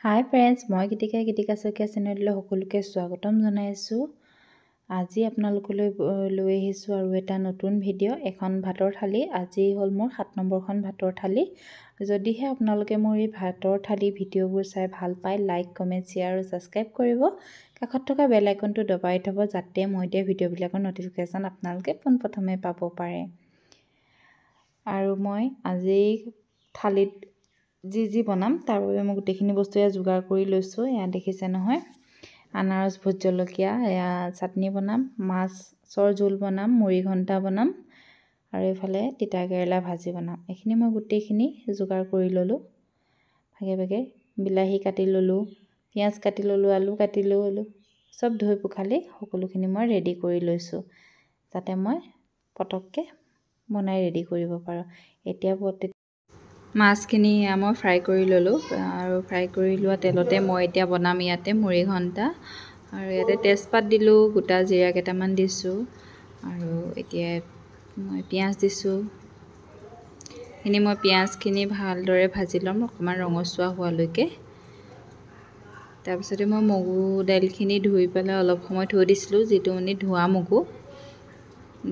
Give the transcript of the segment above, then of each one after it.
হাই friends, মই গীতিকা শইকীয়া চেনেললৈ সকলোকে স্বাগতম জনাইছোঁ। আজি আপোনালোকলৈ লৈ আহিছোঁ আৰু এটা নতুন ভিডিঅ', এখন ভাতৰ থালি। আজি হ'ল মোৰ 7 নম্বৰখন ভাতৰ থালি। যদিহে আপোনালোকে মোৰ এই ভাতৰ থালি ভিডিঅ'বোৰ চাই ভাল পায়, লাইক, কমেণ্ট, শ্বেয়াৰ আৰু ছাবস্ক্ৰাইব কৰিব। কাষত থকা বেল আইকনটো দবাই থ'ব, যাতে মই দিয়া ভিডিঅ'বিলাকৰ ন'টিফিকেশ্যন আপোনালোকে পোনপ্ৰথমে পাব পাৰে। আৰু মই আজি থালিত যি বনাম তাৰ বাবে মই গোটেইখিনি বস্তু যোগাৰ কৰি লৈছোঁ। এয়া দেখিছে নহয়, আনাৰস, ভোট জলকীয়া, এয়া চাটনি বনাম, মাছৰ জোল বনাম, মুড়ি ঘণ্টা বনাম আৰু এইফালে তিতা কেৰেলা ভাজি বনাম। এইখিনি মই গোটেইখিনি যোগাৰ কৰি ল'লোঁ ভাগে ভাগে। বিলাহী কাটি ল'লোঁ, পিঁয়াজ কাটি ল'লোঁ, আলু কাটি ল'লোঁ, চব ধুই পখালি সকলোখিনি মই ৰেডি কৰি লৈছোঁ, যাতে মই পটককৈ বনাই ৰেডি কৰিব পাৰোঁ। এতিয়া মাছখিনি মই ফ্ৰাই কৰি ল'লোঁ আৰু ফ্ৰাই কৰি লোৱা তেলতে মই এতিয়া বনাম ইয়াতে মুড়ি ঘণ্টা। আৰু ইয়াতে তেজপাত দিলোঁ, গোটা জিৰা কেইটামান দিছোঁ আৰু এতিয়া মই পিঁয়াজ দিছোঁ। মই পিঁয়াজখিনি ভালদৰে ভাজি ল'ম অকণমান ৰঙচুৱা হোৱালৈকে। তাৰপিছতে মই মগু দাইলখিনি ধুই পেলাই অলপ সময় থৈ দিছিলোঁ, যিটো মানে ধোৱা মগু,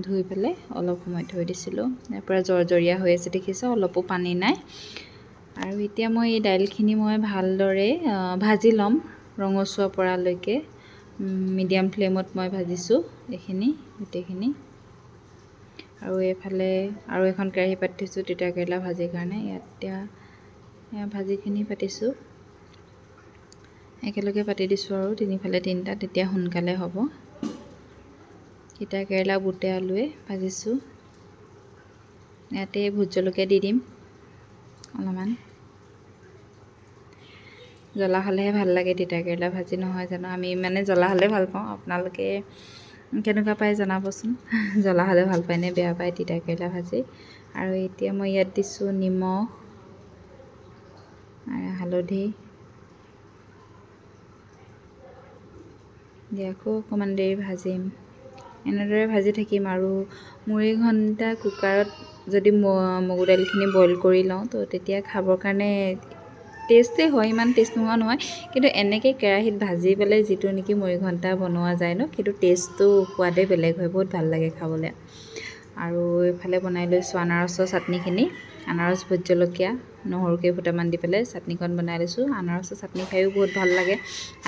ধুই পেলাই অলপ সময় থৈ দিছিলোঁ। ইয়াৰ পৰা জৰজৰীয়া হৈ আছে দেখিছে, অলপো পানী নাই। আৰু এতিয়া মই এই দাইলখিনি মই ভালদৰে ভাজি ল'ম ৰঙচুৱা পৰালৈকে। মিডিয়াম ফ্লেমত মই ভাজিছোঁ এইখিনি গোটেইখিনি। আৰু এইফালে আৰু এখন কেৰাহী পাতিছোঁ তিতা কেৰেলা ভাজিৰ কাৰণে। এতিয়া ভাজিখিনি পাতিছোঁ, একেলগে পাতি দিছোঁ আৰু তিনিফালে তিনিটা, তেতিয়া সোনকালে হ'ব। তিতা কেৰেলা বুটে আলুৱে ভাজিছোঁ। ইয়াতে ভোট জলকীয়া দি দিম অলপমান। জ্বলা হ'লেহে ভাল লাগে তিতা কেৰেলা ভাজি, নহয় জানো? আমি মানে জ্বলা হ'লে ভাল পাওঁ। আপোনালোকে কেনেকুৱা পায় জনাবচোন, জ্বলা হ'লে ভাল পায় নে বেয়া পায় তিতা কেৰেলা ভাজি। আৰু এতিয়া মই ইয়াত দিছোঁ নিমখ আৰু হালধি দি আকৌ অকণমান দেৰি ভাজিম। এনেদৰে ভাজি থাকিম। আৰু মুড়ি ঘণ্টা কুকাৰত যদি মগু দাইলখিনি বইল কৰি লওঁ, তো তেতিয়া খাবৰ কাৰণে টেষ্টেই হয়, ইমান টেষ্ট নোহোৱা নহয়। কিন্তু এনেকৈ কেৰাহীত ভাজি পেলাই যিটো নেকি মুড়ি ঘণ্টা বনোৱা যায় ন, সেইটো টেষ্টটো সোৱাদেই বেলেগ হয়, বহুত ভাল লাগে খাবলৈ। আৰু এইফালে বনাই লৈছোঁ আনাৰসৰ চাটনিখিনি। আনাৰস, ভোট জলকীয়া, নহৰু কেইফুটামান দি পেলাই চাটনিকণ বনাই লৈছোঁ। আনাৰসৰ চাটনি খায়ো বহুত ভাল লাগে,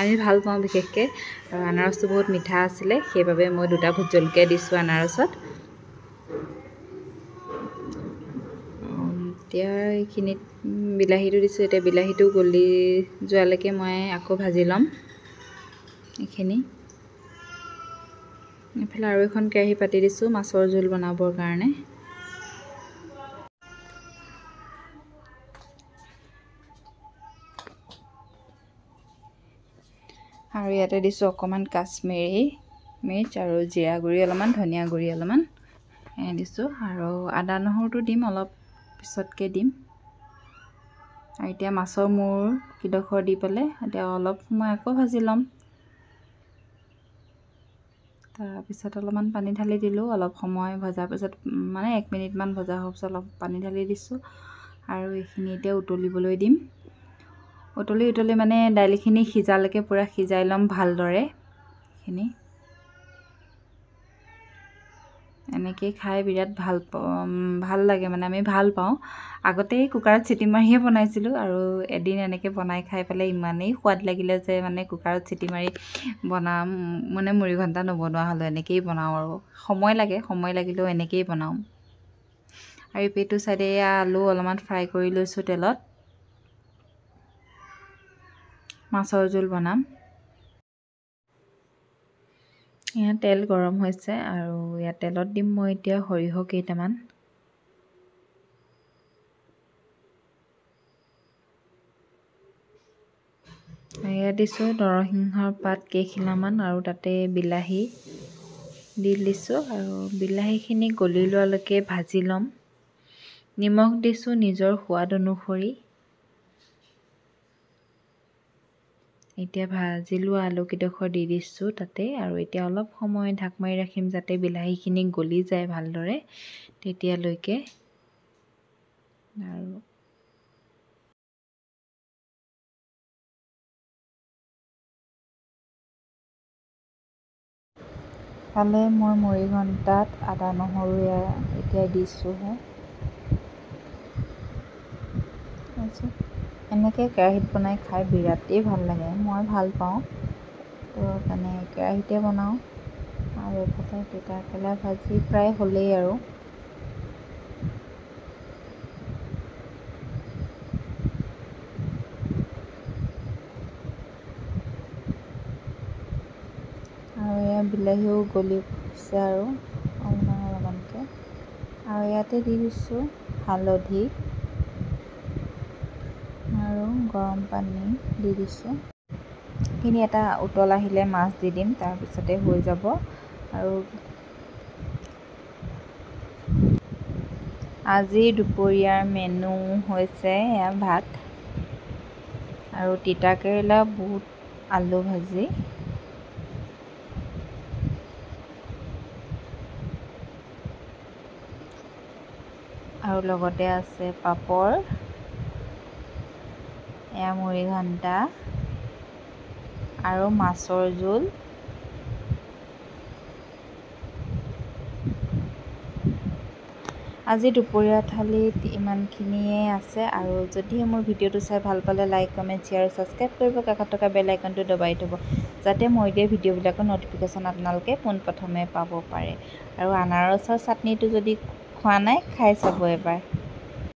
আমি ভাল পাওঁ বিশেষকৈ। আৰু আনাৰসটো বহুত মিঠা আছিলে, সেইবাবে মই 2টা ভোট জলকীয়া দিছোঁ আনাৰসত। এতিয়া এইখিনিত বিলাহীটো দিছোঁ। এতিয়া বিলাহীটো গলি যোৱালৈকে মই আকৌ ভাজি ল'ম এইখিনি। এইফালে আৰু এখন কেৰাহী পাতি দিছোঁ মাছৰ জোল বনাবৰ কাৰণে। আৰু ইয়াতে দিছোঁ অকণমান কাশ্মীৰী মিৰ্চ আৰু জিৰা গুড়ি অলপমান, ধনিয়া গুড়ি অলপমান দিছোঁ। আৰু আদা নহৰুটো দিম অলপ পিছতকৈ দিম। আৰু এতিয়া মাছৰ মূৰ কিডোখৰ দি পেলাই এতিয়া অলপ সময় আকৌ ভাজি ল'ম। তাৰপিছত অলপমান পানী ঢালি দিলোঁ। অলপ সময় ভজাৰ পিছত মানে 1 মিনিটমান ভজা হোৱাৰ পিছত অলপ পানী ঢালি দিছোঁ। আৰু এইখিনি এতিয়া উতলিবলৈ দিম। উতলি মানে দাইলখিনি সিজালৈকে পূৰা সিজাই ল'ম ভালদৰে। এইখিনি এনেকেই খাই বিৰাট ভাল লাগে, মানে আমি ভাল পাওঁ। আগতেই কুকাৰত চিটি মাৰিয়ে বনাইছিলোঁ, আৰু এদিন এনেকৈ বনাই খাই পেলাই ইমানেই সোৱাদ লাগিলে যে মানে কুকাৰত চিটি মাৰি বনাম মানে মুড়ি ঘণ্টা নবনোৱা হ'লোঁ, এনেকৈয়ে বনাওঁ। আৰু সময় লাগিলেও এনেকৈয়ে বনাওঁ। আৰু ইপিটো চাইডে আলু অলপমান ফ্ৰাই কৰি লৈছোঁ তেলত, মাছৰ জোল বনাম। ইয়াত তেল গৰম হৈছে আৰু ইয়াত তেলত দিম মই এতিয়া সৰিয়হ কেইটামান। ইয়াত দিছোঁ নৰসিংহৰ পাত কেইখিলামান আৰু তাতে বিলাহী দি দিছোঁ। আৰু বিলাহীখিনি গলি লোৱালৈকে ভাজি ল'ম। নিমখ দিছোঁ নিজৰ সোৱাদ অনুসৰি। এতিয়া ভাজি লোৱা আলুকেইডোখৰ দি দিছোঁ তাতে। আৰু এতিয়া অলপ সময় ঢাক মাৰি ৰাখিম, যাতে বিলাহীখিনি গলি যায় ভালদৰে তেতিয়ালৈকে। আৰু ফালে মই মুড়ি ঘণ্টাত আদা নহৰু এতিয়া দিছোঁহে। তাৰপিছত এনেকৈ কেৰাহীত বনাই খাই বিৰাটেই ভাল লাগে, মই ভাল পাওঁ। তো কাৰণে কেৰাহীতে বনাওঁ। আৰু এইফালে তিতাকেৰেলা ভাজি প্ৰায় হ'লেই আৰু। এয়া বিলাহীও গলিছে আৰু অলপমানকৈ। আৰু ইয়াতে দি দিছোঁ হালধি আৰু গৰম পানী দি দিছোঁ। এইখিনি এটা উতল আহিলে মাছ দি দিম, তাৰপিছতে হৈ যাব। আৰু আজিৰ দুপৰীয়াৰ মেনু হৈছে এয়া ভাত আৰু তিতাকেৰেলা বুট আলু ভাজি। আৰু লগতে আছে পাপৰ, এয়া মুড়ি ঘণ্টা আৰু মাছৰ জোল। আজি দুপৰীয়া থালিত ইমানখিনিয়ে আছে। আৰু যদিহে মোৰ ভিডিঅ'টো চাই ভাল পালে লাইক কমেণ্ট শ্বেয়াৰ আৰু ছাবস্ক্ৰাইব কৰিব, কাষত থকা বেল আইকনটো দবাই থ'ব, যাতে মই দিয়া ভিডিঅ'বিলাকৰ ন'টিফিকেশ্যন আপোনালোকে পোনপ্ৰথমে পাব পাৰে। আৰু আনাৰসৰ চাটনিটো যদি খোৱা নাই, খাই চাব এবাৰ।